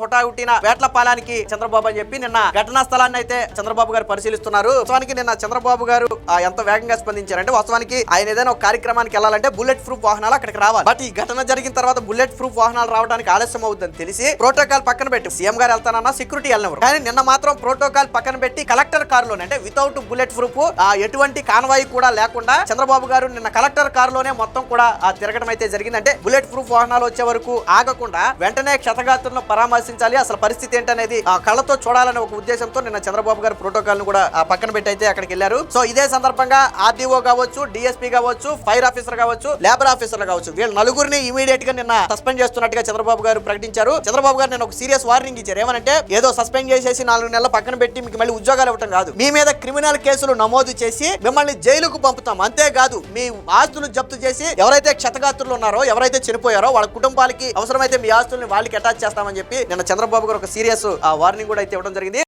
హుటాహుటిన వేట్లపాలానికి చంద్రబాబు అని చెప్పి నిన్న ఘటనా స్థలాన్ని అయితే చంద్రబాబు గారు పరిశీలిస్తున్నారు. వాస్తవానికి నిన్న చంద్రబాబు గారు ఎంత వేగంగా స్పందించారంటే వాస్తవానికి ఆయన ఏదైనా ఒక కార్యక్రమానికి వెళ్ళాలంటే బుల్లెట్ ప్రూఫ్ వాహనాలు అక్కడికి రావాలి. బట్ ఈ ఘటన జరిగిన తర్వాత బుల్లెట్ ప్రూఫ్ వాహనాలు రావడానికి ఆలస్యం అవుతుందని తెలిసి ప్రోటోకాల్ పక్కన పెట్టి సీఎం గారు వెళ్తానన్నా సెక్యూరిటీ వెళ్ళినవారు. కానీ నిన్న మాత్రం ప్రోటోకాల్ పక్కన పెట్టి కలెక్టర్ కారులోనే అంటే వితౌట్ బుల్లెట్ ప్రూఫ్ ఎటువంటి కాన్వాయ్ కూడా లేకుండా చంద్రబాబు గారు నిన్న కలెక్టర్ కారులోనే మొత్తం కూడా తిరగడం అయితే జరిగింది. అంటే బుల్లెట్ ప్రూఫ్ వాహనాలు వచ్చే వరకు ఆగకుండా వెంటనే క్షతగాత్రులను పరామర్శించాలి, అసలు పరిస్థితి ఏంటనేది కళ్ళతో చూడాలనే ఒక ఉద్దేశంతో నిన్న చంద్రబాబు గారు ప్రోటోకాల్ ను కూడా పక్కన పెట్టి అయితే అక్కడికి వెళ్లారు. సో ఇదే సందర్భంగా ఆర్డీఓ కావచ్చు, డిఎస్పీ కావచ్చు, ఫైర్ ఆఫీసర్ కావచ్చు, లేబర్ ఆఫీసర్లు కావచ్చు, వీళ్ళు నలుగురిని ఇమీడియట్ గా నిన్న సస్పెండ్ చేస్తున్నట్టుగా చంద్రబాబు గారు ప్రకటించారు. చంద్రబాబు గారు నేను ఒక సీరియస్ వార్నింగ్ ఇచ్చారు. ఏమనంటే ఏదో సస్పెండ్ చేసేసి 4 నెలల పక్కన పెట్టి మీకు మళ్ళీ ఉద్యోగాలు ఇవ్వటం కాదు, మీ మీద క్రిమినల్ కేసులు నమోదు చేసి మిమ్మల్ని జైలుకు పంపుతాం. అంతేకాదు మీ ఆస్తులు జప్తు చేసి ఎవరైతే క్షతగాత్రులు ఉన్నారో, ఎవరైతే చనిపోయారో వాళ్ళ కుటుంబాలకి అవసరమైతే మీ ఆస్తుల్ని వాళ్ళకి అటాచ్ చేస్తామని చెప్పి నిన్న చంద్రబాబు గారు ఒక సీరియస్ వార్నింగ్ కూడా అయితే ఇవ్వడం జరిగింది.